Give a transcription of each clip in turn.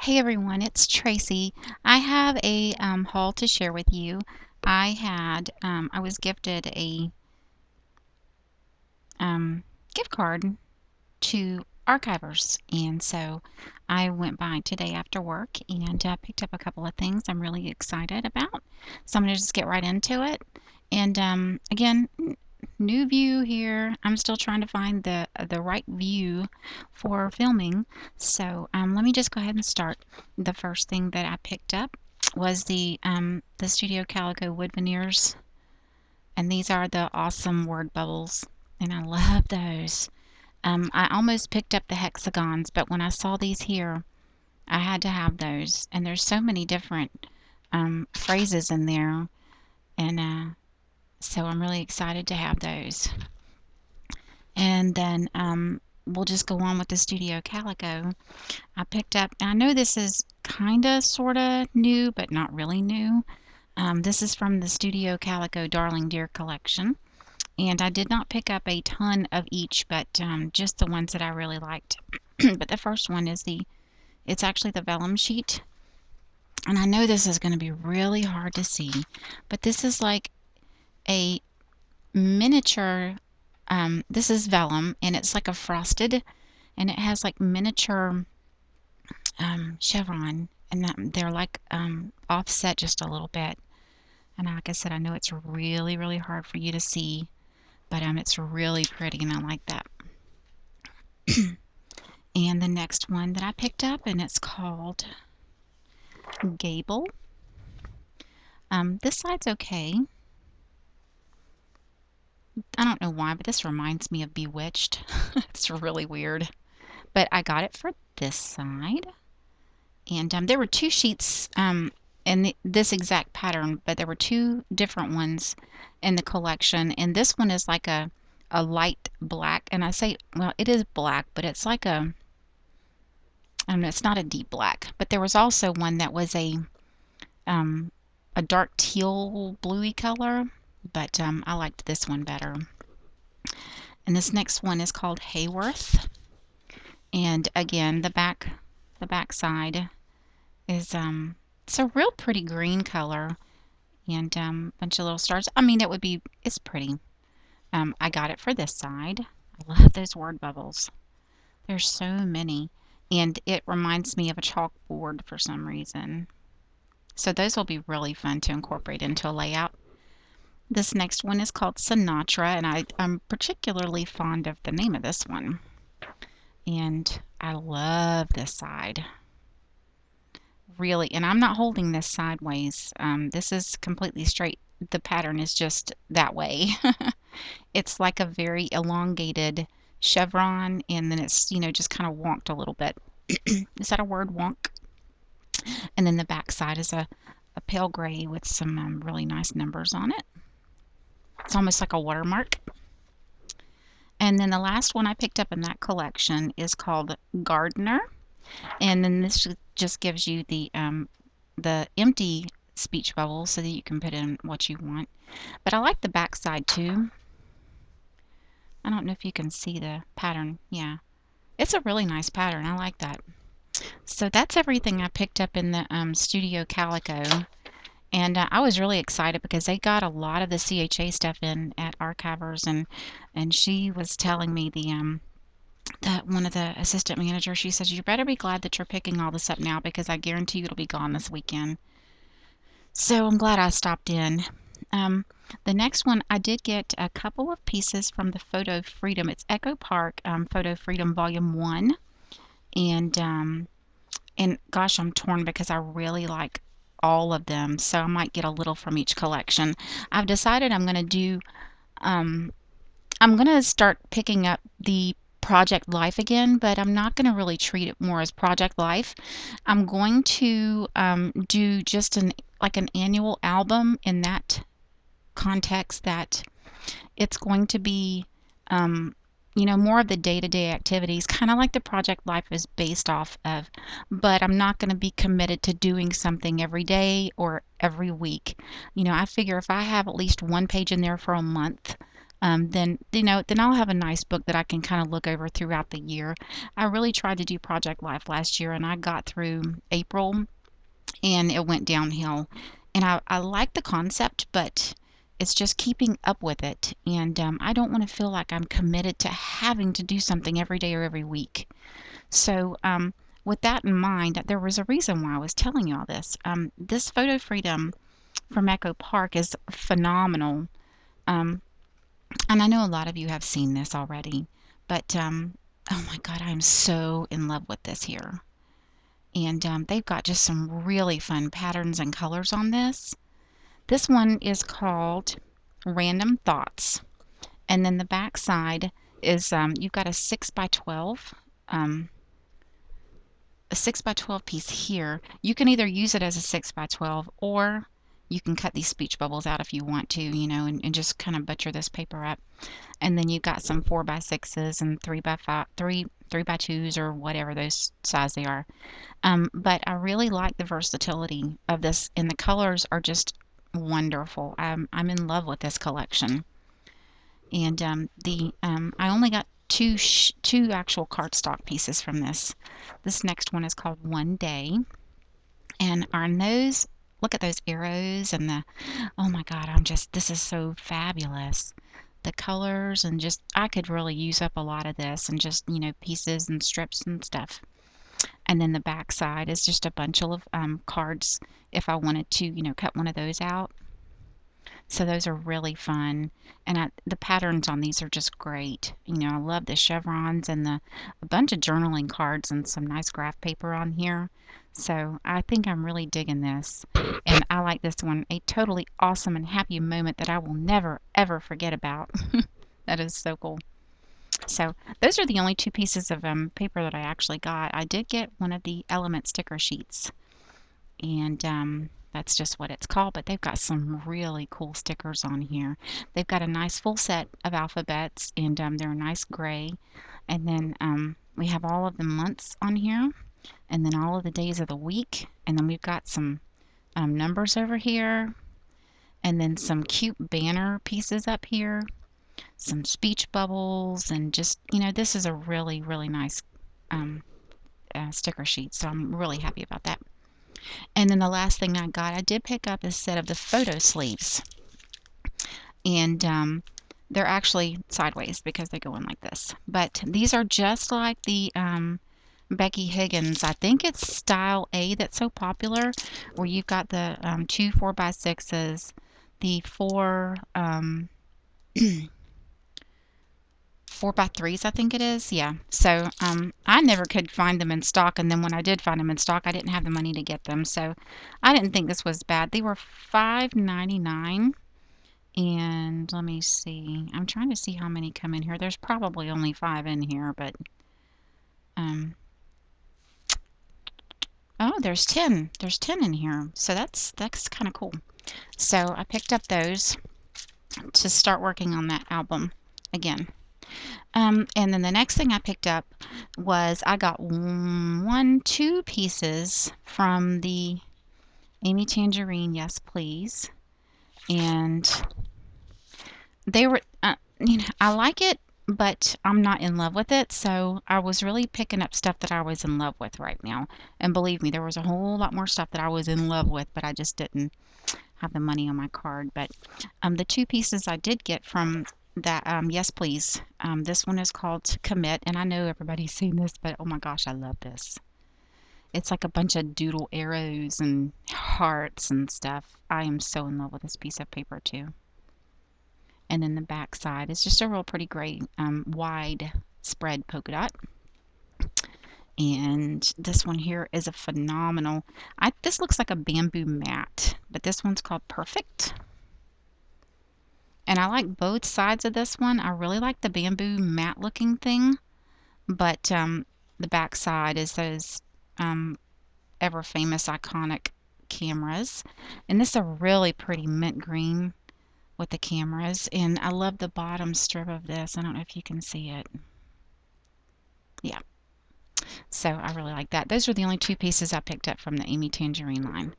Hey everyone, it's Tracy. I have a haul to share with you. I was gifted a um, gift card to Archivers, and so I went by today after work and picked up a couple of things I'm really excited about. So I'm gonna just get right into it. And again, new view here. I'm still trying to find the right view for filming. So let me just go ahead and start. The first thing that I picked up was the Studio Calico wood veneers, and these are the awesome word bubbles, and I love those. I almost picked up the hexagons, but when I saw these here, I had to have those. And there's so many different phrases in there, and so I'm really excited to have those. And then we'll just go on with the Studio Calico. I picked up, I know this is kind of sort of new, but not really new. This is from the Studio Calico Darling Dear collection. And I did not pick up a ton of each, but just the ones that I really liked. But the first one is it's actually the vellum sheet. And I know this is going to be really hard to see, but this is like a miniature, this is vellum, and it's like a frosted, and it has like miniature chevron, and they're like offset just a little bit. And like I said, I know it's really, really hard for you to see, but it's really pretty, and I like that. And the next one that I picked up, and it's called Gable. This side's okay. I don't know why, but this reminds me of Bewitched. It's really weird. But I got it for this side. And there were two sheets in this exact pattern, but there were two different ones in the collection. And this one is like a light black. And I say, well, it is black, but it's like I don't know, it's not a deep black. But there was also one that was um, a dark teal bluey color, but I liked this one better. And this next one is called Hayworth. And again, the back side is it's a real pretty green color, and bunch of little stars. I mean, it's pretty. I got it for this side. I love those word bubbles. There's so many, and it reminds me of a chalkboard for some reason. So those will be really fun to incorporate into a layout. This next one is called Sinatra, and I'm particularly fond of the name of this one. And I love this side. Really, and I'm not holding this sideways. This is completely straight. The pattern is just that way. It's like a very elongated chevron, and then it's, just kind of wonked a little bit. Is that a word, wonk? And then the back side is a pale gray with some really nice numbers on it. It's almost like a watermark. And then the last one I picked up in that collection is called Gardener. And then this just gives you the empty speech bubble so that you can put in what you want. But I like the back side too. I don't know if you can see the pattern. Yeah, it's a really nice pattern. I like that. So that's everything I picked up in the Studio Calico. And I was really excited because they got a lot of the CHA stuff in at Archivers, and she was telling me that one of the assistant managers, she says, you better be glad that you're picking all this up now because I guarantee you it'll be gone this weekend. So I'm glad I stopped in. The next one, I did get a couple of pieces from the Photo Freedom. It's Echo Park Photo Freedom Volume 1. And gosh, I'm torn because I really like all of them. So I might get a little from each collection. I've decided um, I'm going to start picking up the Project Life again, but I'm not going to really treat it more as Project Life. I'm going to do just an annual album in that context, that it's going to be more of the day-to-day activities, kind of like the Project Life is based off of, but I'm not going to be committed to doing something every day or every week. I figure if I have at least one page in there for a month, then I'll have a nice book that I can kind of look over throughout the year. I really tried to do Project Life last year, and I got through April, and it went downhill. And I like the concept, but it's just keeping up with it. And I don't want to feel like I'm committed to having to do something every day or every week. So, with that in mind, there was a reason why I was telling you all this. This Photo Freedom from Echo Park is phenomenal. Um, and I know a lot of you have seen this already, but oh my God, I am so in love with this here. And they've got just some really fun patterns and colors on this. This one is called Random Thoughts. And then the back side is you've got a 6 by 12 a 6 by 12 piece here. You can either use it as a 6 by 12, or you can cut these speech bubbles out if you want to, and just kind of butcher this paper up. And then you've got some 4 by 6s and 3 by 5, 3 by 2s, or whatever those size they are. But I really like the versatility of this, and the colors are just wonderful. I'm in love with this collection. And I only got two actual cardstock pieces from this. This next one is called One Day, and our nose. Look at those arrows and oh my God, this is so fabulous. The colors, and just I could really use up a lot of this, and just pieces and strips and stuff. And then the back side is just a bunch of cards if I wanted to cut one of those out. So those are really fun, and the patterns on these are just great. I love the chevrons and a bunch of journaling cards and some nice graph paper on here. So I think I'm really digging this, and I like this one, a totally awesome and happy moment that I will never ever forget about. That is so cool. So those are the only two pieces of paper that I actually got. I did get one of the Element sticker sheets, and that's just what it's called, but they've got some really cool stickers on here. They've got a nice full set of alphabets, and they're a nice gray. And then we have all of the months on here, and then all of the days of the week, and then we've got some numbers over here, and then some cute banner pieces up here, some speech bubbles, and just this is a really nice sticker sheet, so I'm really happy about that. And then the last thing I did pick up a set of the photo sleeves. And they're actually sideways because they go in like this. But these are just like the Becky Higgins, I think it's style A that's so popular, where you've got the two 4x6s, the four 4x3s, I think it is. Yeah. So I never could find them in stock, and then when I did find them in stock, I didn't have the money to get them. So I didn't think this was bad. They were $5.99, and let me see. I'm trying to see how many come in here. There's probably only 5 in here, but oh, there's 10. There's 10 in here. So that's kind of cool. So I picked up those to start working on that album again. And then the next thing I picked up was I got two pieces from the Amy Tangerine Yes Please, and they were I like it, but I'm not in love with it, so I was really picking up stuff that I was in love with right now. And believe me, there was a whole lot more stuff that I was in love with, but I just didn't have the money on my card. But the two pieces I did get from that Yes Please, this one is called Commit, and I know everybody's seen this, but oh my gosh, I love this. It's like a bunch of doodle arrows and hearts and stuff. I am so in love with this piece of paper too. And then the back side is just a real pretty gray wide spread polka dot. And this one here is a phenomenal, this looks like a bamboo mat, but this one's called Perfect. And I like both sides of this one. I really like the bamboo mat looking thing, but the back side is those ever famous iconic cameras. And this is a really pretty mint green with the cameras. And I love the bottom strip of this. I don't know if you can see it. Yeah. So I really like that. Those are the only two pieces I picked up from the Amy Tangerine line.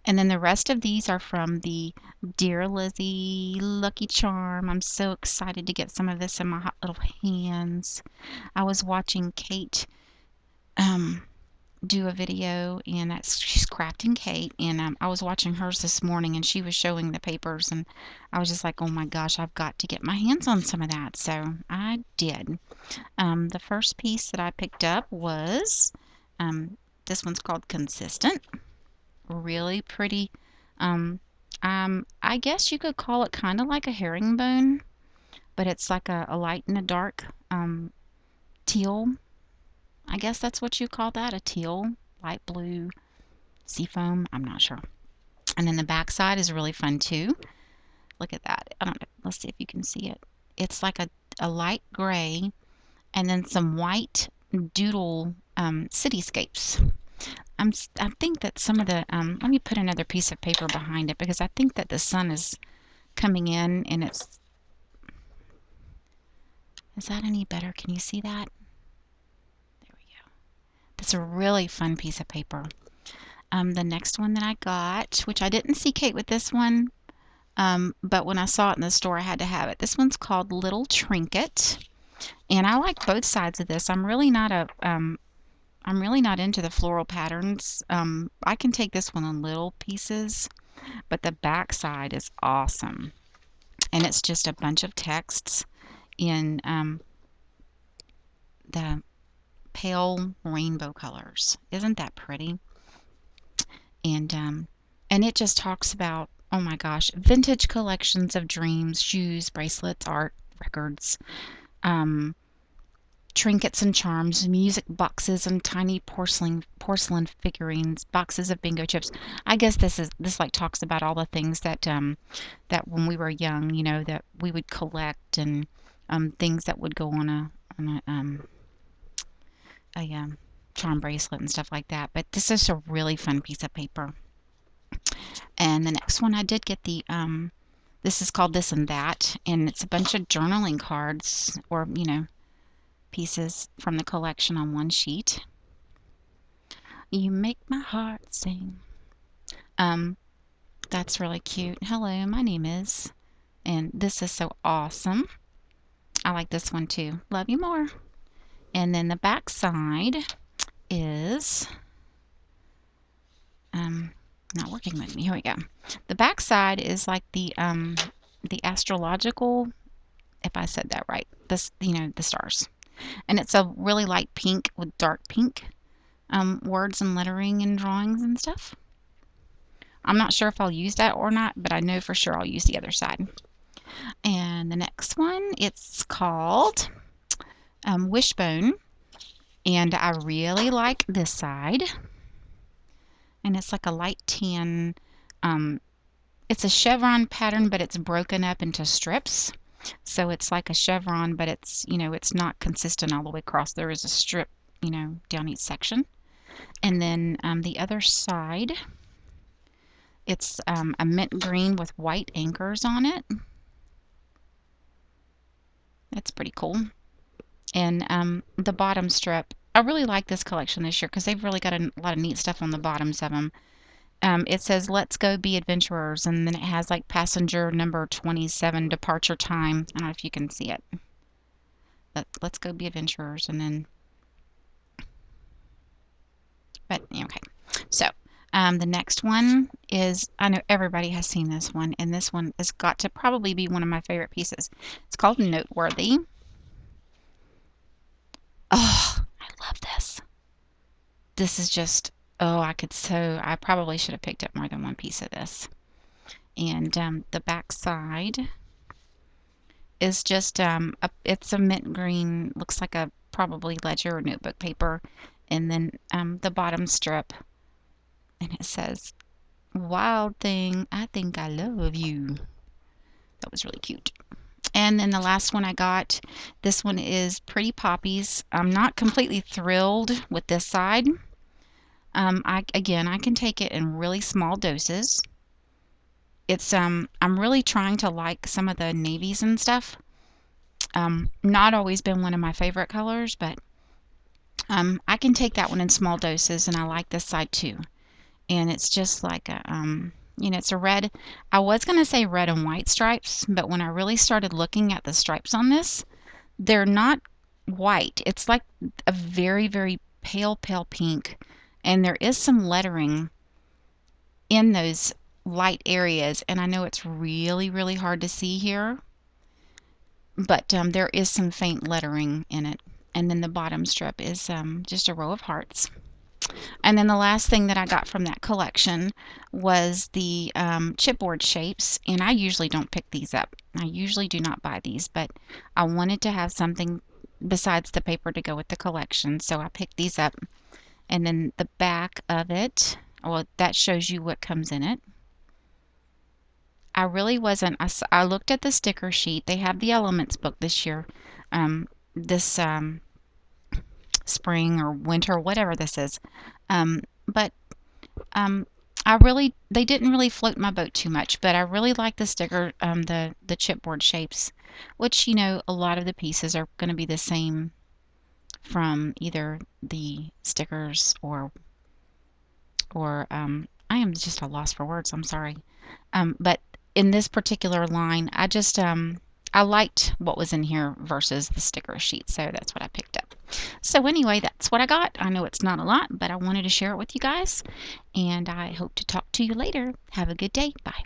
And then the rest of these are from the Dear Lizzie Lucky Charm. I'm so excited to get some of this in my hot little hands. I was watching Kate um, do a video, and she's Crafting Kate, and I was watching hers this morning, and she was showing the papers, and I was just like, oh my gosh, I've got to get my hands on some of that. So I did. The first piece that I picked up was this one's called Consistent. Really pretty. Um, I guess you could call it kind of like a herringbone, but it's like a light and a dark teal. I guess that's what you call that, a teal, light blue seafoam. I'm not sure. And then the back side is really fun too. Look at that. I don't know. Let's see if you can see it. It's like a light gray and then some white doodle cityscapes. I think that some of the let me put another piece of paper behind it because I think that the sun is coming in and is that any better? Can you see that? There we go. That's a really fun piece of paper. The next one that I got, which I didn't see Kate with this one, but when I saw it in the store, I had to have it. This one's called Little Trinket, and I like both sides of this. I'm really not into the floral patterns. I can take this one on little pieces, but the back side is awesome. And it's just a bunch of texts in the pale rainbow colors. Isn't that pretty? And it just talks about, oh my gosh, vintage collections of dreams, shoes, bracelets, art, records, um, trinkets and charms, music boxes and tiny porcelain figurines, boxes of bingo chips. I guess this like talks about all the things that that when we were young, you know, that we would collect and things that would go on a charm bracelet and stuff like that. But this is a really fun piece of paper. And the next one I did get the this is called This and That, and it's a bunch of journaling cards or, you know, pieces from the collection on one sheet. You make my heart sing. Um, that's really cute. Hello, my name is, and this is so awesome. I like this one too. Love you more. And then the back side is not working with me. Here we go. The back side is like the astrological, if I said that right. This, you know, the stars. And it's a really light pink with dark pink words and lettering and drawings and stuff. I'm not sure if I'll use that or not, but I know for sure I'll use the other side. And the next one, it's called Wishbone, and I really like this side. And it's like a light tan. It's a chevron pattern, but it's broken up into strips. So it's like a chevron, but it's, you know, it's not consistent all the way across. There is a strip, you know, down each section. And then the other side, it's a mint green with white anchors on it. That's pretty cool. And the bottom strip, I really like this collection this year because they've really got a lot of neat stuff on the bottoms of them. It says, let's go be adventurers, and then it has like passenger number 27 departure time. I don't know if you can see it. But let's go be adventurers, and then, but okay. So the next one is, I know everybody has seen this one, and this one has got to probably be one of my favorite pieces. It's called Noteworthy. Oh, I love this. This is just, oh, I probably should have picked up more than one piece of this. And the back side is just, it's a mint green, looks like a probably ledger or notebook paper. And then the bottom strip, and it says, Wild Thing, I think I love you. That was really cute. And then the last one I got, this one is Pretty Poppies. I'm not completely thrilled with this side. I can take it in really small doses. It's I'm really trying to like some of the navies and stuff. Not always been one of my favorite colors, but I can take that one in small doses, and I like this side too. And it's just like a, it's a red. I was going to say red and white stripes, but when I really started looking at the stripes on this, they're not white. It's like a very, very pale, pale pink. And there is some lettering in those light areas. And I know it's really, really hard to see here, but there is some faint lettering in it. And then the bottom strip is just a row of hearts. And then the last thing that I got from that collection was the chipboard shapes. And I usually don't pick these up. I usually do not buy these, but I wanted to have something besides the paper to go with the collection. So I picked these up. And then the back of it, well, that shows you what comes in it. I really wasn't, I looked at the sticker sheet. They have the Elements book this year, this spring or winter, whatever this is. But they didn't really float my boat too much, but I really like the sticker, the chipboard shapes, which, a lot of the pieces are going to be the same from either the stickers or I am just a loss for words. I'm sorry. But in this particular line, I liked what was in here versus the sticker sheet, so that's what I picked up. So anyway, that's what I got. I know it's not a lot, but I wanted to share it with you guys, and I hope to talk to you later. Have a good day. Bye.